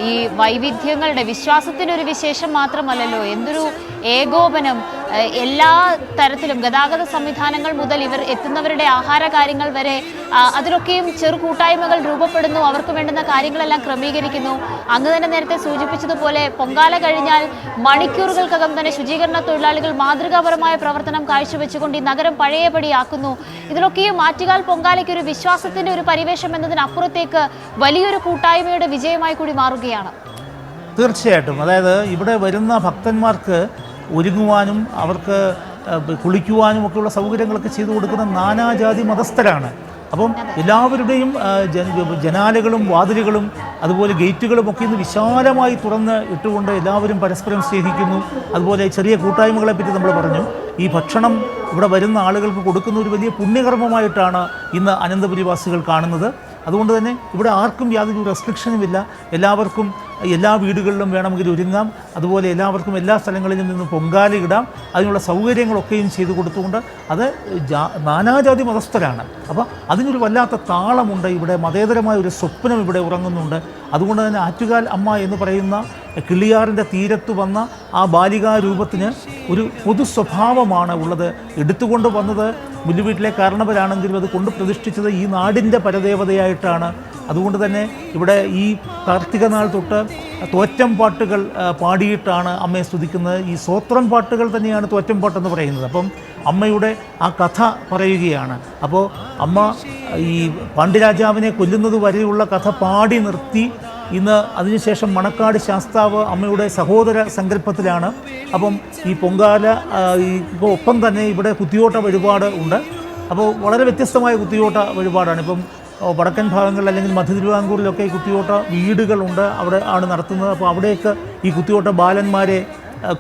ഈ വൈവിധ്യങ്ങളുടെ വിശ്വാസത്തിൻ്റെ ഒരു വിശേഷം മാത്രമല്ലല്ലോ, എന്തൊരു ഏകോപനം. എല്ലാ തരത്തിലും ഗതാഗത സംവിധാനങ്ങൾ മുതൽ ഇവർ എത്തുന്നവരുടെ ആഹാര കാര്യങ്ങൾ വരെ അതിലൊക്കെയും ചെറു കൂട്ടായ്മകൾ രൂപപ്പെടുന്നു. അവർക്ക് വേണ്ടുന്ന കാര്യങ്ങളെല്ലാം ക്രമീകരിക്കുന്നു. അങ്ങ് തന്നെ നേരത്തെ സൂചിപ്പിച്ചതുപോലെ പൊങ്കാല കഴിഞ്ഞാൽ മണിക്കൂറുകൾക്കകം തന്നെ ശുചീകരണ തൊഴിലാളികൾ മാതൃകാപരമായ പ്രവർത്തനം കാഴ്ചവെച്ചുകൊണ്ട് ഈ നഗരം പഴയപടിയാക്കുന്നു. ഇതിലൊക്കെയും ആറ്റുകാൽ പൊങ്കാലയ്ക്ക് ഒരു വിശ്വാസത്തിന്റെ ഒരു പരിവേഷം എന്നതിനപ്പുറത്തേക്ക് വലിയൊരു കൂട്ടായ്മയുടെ വിജയമായി കൂടി മാറുകയാണ്. തീർച്ചയായിട്ടും. അതായത് ഇവിടെ വരുന്ന ഭക്തന്മാർക്ക് ഒരുങ്ങുവാനും അവർക്ക് കുളിക്കുവാനും ഒക്കെയുള്ള സൗകര്യങ്ങളൊക്കെ ചെയ്തു കൊടുക്കുന്ന നാനാജാതി മതസ്ഥരാണ്. അപ്പം എല്ലാവരുടെയും ജനാലകളും വാതിലുകളും അതുപോലെ ഗേറ്റുകളും ഒക്കെ ഇന്ന് വിശാലമായി തുറന്ന് ഇട്ടുകൊണ്ട് എല്ലാവരും പരസ്പരം സ്നേഹിക്കുന്നു. അതുപോലെ ചെറിയ കൂട്ടായ്മകളെ പറ്റി നമ്മൾ പറഞ്ഞു. ഈ ഭക്ഷണം ഇവിടെ വരുന്ന ആളുകൾക്ക് കൊടുക്കുന്ന ഒരു വലിയ പുണ്യകർമ്മമായിട്ടാണ് ഇന്ന് അനന്തപുരിവാസികൾ കാണുന്നത്. അതുകൊണ്ട് തന്നെ ഇവിടെ ആർക്കും യാതൊരു റെസ്ട്രിക്ഷനുമില്ല. എല്ലാവർക്കും എല്ലാ വീടുകളിലും വേണമെങ്കിൽ ഒരുങ്ങാം. അതുപോലെ എല്ലാവർക്കും എല്ലാ സ്ഥലങ്ങളിലും നിന്ന് പൊങ്കാലയിടാം. അതിനുള്ള സൗകര്യങ്ങളൊക്കെയും ചെയ്തു കൊടുത്തുകൊണ്ട് അത് നാനാജാതി മതസ്ഥരാണ്. അപ്പോൾ അതിനൊരു വല്ലാത്ത താളമുണ്ട്. ഇവിടെ മതേതരമായ ഒരു സ്വപ്നം ഇവിടെ ഉറങ്ങുന്നുണ്ട്. അതുകൊണ്ട് തന്നെ ആറ്റുകാൽ അമ്മ എന്ന് പറയുന്ന കിള്ളിയാറിൻ്റെ തീരത്ത് വന്ന ആ ബാലികാരൂപത്തിന് ഒരു പൊതു സ്വഭാവമാണ് ഉള്ളത്. എടുത്തുകൊണ്ട് വന്നത് മുല്ലുവീട്ടിലെ കാരണവരാണെങ്കിലും അത് കൊണ്ട് പ്രതിഷ്ഠിച്ചത് ഈ നാടിൻ്റെ പരദേവതയായിട്ടാണ്. അതുകൊണ്ട് തന്നെ ഇവിടെ ഈ കാർത്തിക നാൾ തൊട്ട് തോറ്റം പാട്ടുകൾ പാടിയിട്ടാണ് അമ്മയെ സ്തുതിക്കുന്നത്. ഈ സ്വോത്രം പാട്ടുകൾ തന്നെയാണ് തോറ്റം പാട്ടെന്ന് പറയുന്നത്. അപ്പം അമ്മയുടെ ആ കഥ പറയുകയാണ്. അപ്പോൾ അമ്മ ഈ പാണ്ഡ്യരാജാവിനെ കൊല്ലുന്നത് വരെയുള്ള കഥ പാടി നിർത്തി ഇന്ന് അതിനുശേഷം മണക്കാട് ശാസ്താവ് അമ്മയുടെ സഹോദര സങ്കല്പത്തിലാണ്. അപ്പം ഈ പൊങ്കാല ഇപ്പോൾ ഒപ്പം തന്നെ ഇവിടെ കുത്തിയോട്ട വഴിപാട് ഉണ്ട്. അപ്പോൾ വളരെ വ്യത്യസ്തമായ കുത്തിയോട്ട വഴിപാടാണ്. ഇപ്പം വടക്കൻ ഭാഗങ്ങളിൽ അല്ലെങ്കിൽ മധ്യ തിരുവിതാംകൂറിലൊക്കെ ഈ കുത്തിയോട്ട വീടുകളുണ്ട്, അവിടെ ആണ് നടത്തുന്നത്. അപ്പോൾ അവിടേക്ക് ഈ കുത്തിയോട്ട ബാലന്മാരെ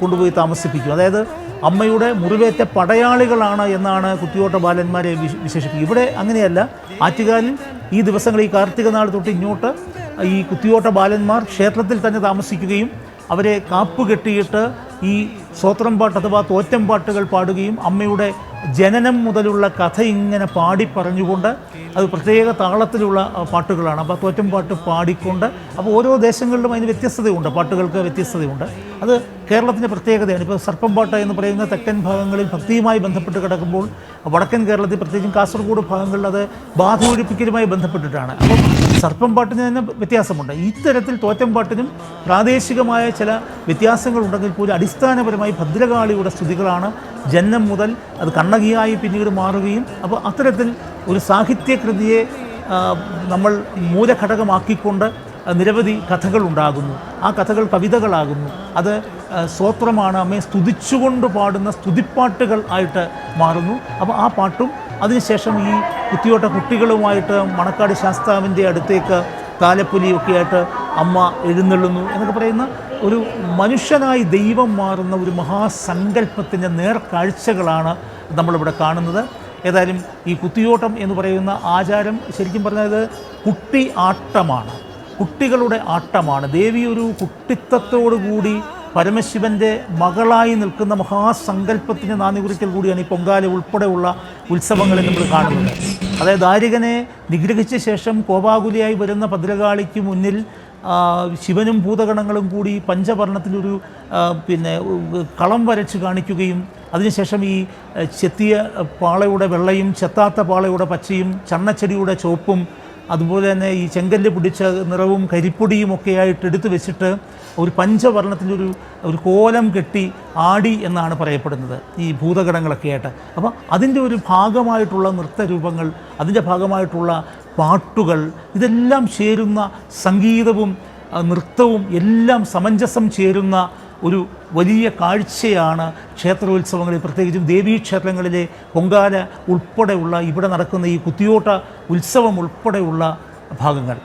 കൊണ്ടുപോയി താമസിപ്പിക്കും. അതായത് അമ്മയുടെ മുറിവേറ്റ പടയാളികളാണ് എന്നാണ് കുത്തിയോട്ട ബാലന്മാരെ വിശേഷിപ്പിക്കുക. ഇവിടെ അങ്ങനെയല്ല. ആറ്റുകാലിൽ ഈ ദിവസങ്ങൾ ഈ കാർത്തിക നാൾ തൊട്ട് ഇങ്ങോട്ട് ഈ കുത്തിയോട്ട ബാലന്മാർ ക്ഷേത്രത്തിൽ തന്നെ താമസിക്കുകയും അവരെ കാപ്പ് കെട്ടിയിട്ട് ഈ സ്വോത്രം പാട്ട് അഥവാ തോറ്റം പാട്ടുകൾ പാടുകയും അമ്മയുടെ ജനനം മുതലുള്ള കഥ ഇങ്ങനെ പാടി പറഞ്ഞുകൊണ്ട് അത് പ്രത്യേക താളത്തിലുള്ള പാട്ടുകളാണ്. അപ്പോൾ തോറ്റം പാട്ട് പാടിക്കൊണ്ട് അപ്പോൾ ഓരോ ദേശങ്ങളിലും അതിന് വ്യത്യസ്തതയുണ്ട്, പാട്ടുകൾക്ക് വ്യത്യസ്തതയുണ്ട്. അത് കേരളത്തിൻ്റെ പ്രത്യേകതയാണ്. ഇപ്പോൾ സർപ്പം പാട്ട് എന്ന് പറയുന്ന തെക്കൻ ഭാഗങ്ങളിൽ ഭക്തിയുമായി ബന്ധപ്പെട്ട് കിടക്കുമ്പോൾ വടക്കൻ കേരളത്തിൽ പ്രത്യേകിച്ചും കാസർഗോഡ് ഭാഗങ്ങളിൽ അത് ബാധ ഒഴിപ്പിക്കലുമായി ബന്ധപ്പെട്ടിട്ടാണ്. അപ്പം സർപ്പം പാട്ടിന് തന്നെ വ്യത്യാസമുണ്ട്. ഇത്തരത്തിൽ തോറ്റം പാട്ടിനും പ്രാദേശികമായ ചില വ്യത്യാസങ്ങളുണ്ടെങ്കിൽ പോലും അടിസ്ഥാനപരമായി ഭദ്രകാളിയുടെ സ്തുതികളാണ്. ജന്മം മുതൽ അത് കണ്ണകിയായി പിന്നീട് മാറുകയും അപ്പോൾ അത്തരത്തിൽ ഒരു സാഹിത്യകൃതിയെ നമ്മൾ മൂലഘടകമാക്കിക്കൊണ്ട് നിരവധി കഥകളുണ്ടാകുന്നു. ആ കഥകൾ കവിതകളാകുന്നു. അത് സ്വോത്രമാണ്. അമ്മയെ സ്തുതിച്ചുകൊണ്ട് പാടുന്ന സ്തുതിപ്പാട്ടുകൾ ആയിട്ട് മാറുന്നു. അപ്പോൾ ആ പാട്ടും അതിനുശേഷം ഈ കുത്തിയോട്ട കുട്ടികളുമായിട്ട് മണക്കാട് ശാസ്താവിൻ്റെ അടുത്തേക്ക് താലപ്പൊലിയൊക്കെ ആയിട്ട് അമ്മ എഴുന്നള്ളുന്നു എന്നൊക്കെ പറയുന്ന ഒരു മനുഷ്യനായി ദൈവം മാറുന്ന ഒരു മഹാസങ്കല്പത്തിൻ്റെ നേർക്കാഴ്ചകളാണ് നമ്മളിവിടെ കാണുന്നത്. ഏതായാലും ഈ കുത്തിയോട്ടം എന്ന് പറയുന്ന ആചാരം ശരിക്കും പറഞ്ഞത് കുട്ടി ആട്ടമാണ്, കുട്ടികളുടെ ആട്ടമാണ്. ദേവി ഒരു കുട്ടിത്തത്തോടുകൂടി പരമശിവൻ്റെ മകളായി നിൽക്കുന്ന മഹാസങ്കല്പത്തിന് നാന്ദി കുറിക്കൽ കൂടിയാണ് ഈ പൊങ്കാല ഉൾപ്പെടെയുള്ള ഉത്സവങ്ങളിൽ നമ്മൾ കാണുന്നത്. അതായത് ദാരികനെ നിഗ്രഹിച്ച ശേഷം കോപാകുലിയായി വരുന്ന ഭദ്രകാളിക്ക് മുന്നിൽ ശിവനും ഭൂതഗണങ്ങളും കൂടി പഞ്ചവർണ്ണത്തിലൊരു കളം വരച്ച് കാണിക്കുകയും അതിനുശേഷം ഈ ചെത്തിയ പാളയുടെ വെള്ളയും ചെത്താത്ത പാളയുടെ പച്ചയും ചണ്ണച്ചെടിയുടെ ചുവപ്പും അതുപോലെ തന്നെ ഈ ചെങ്കല്ല് പിടിച്ച നിറവും കരിപ്പൊടിയും ഒക്കെ ആയിട്ട് എടുത്തു വെച്ചിട്ട് ഒരു പഞ്ചവർണ്ണത്തിൻ്റെ ഒരു കോലം കെട്ടി ആടി എന്നാണ് പറയപ്പെടുന്നത് ഈ ഭൂതഗണങ്ങളൊക്കെ ആയിട്ട്. അപ്പോൾ അതിൻ്റെ ഒരു ഭാഗമായിട്ടുള്ള നൃത്തരൂപങ്ങൾ, അതിൻ്റെ ഭാഗമായിട്ടുള്ള പാട്ടുകൾ, ഇതെല്ലാം ചേരുന്ന സംഗീതവും നൃത്തവും എല്ലാം സമഞ്ജസം ചേരുന്ന ഒരു വലിയ കാഴ്ചയാണ് ക്ഷേത്രോത്സവങ്ങളിൽ, പ്രത്യേകിച്ചും ദേവീക്ഷേത്രങ്ങളിലെ പൊങ്കാല ഉൾപ്പെടെയുള്ള ഇവിടെ നടക്കുന്ന ഈ കുത്തിയോട്ട ഉത്സവം ഉൾപ്പെടെയുള്ള ഭാഗങ്ങൾ.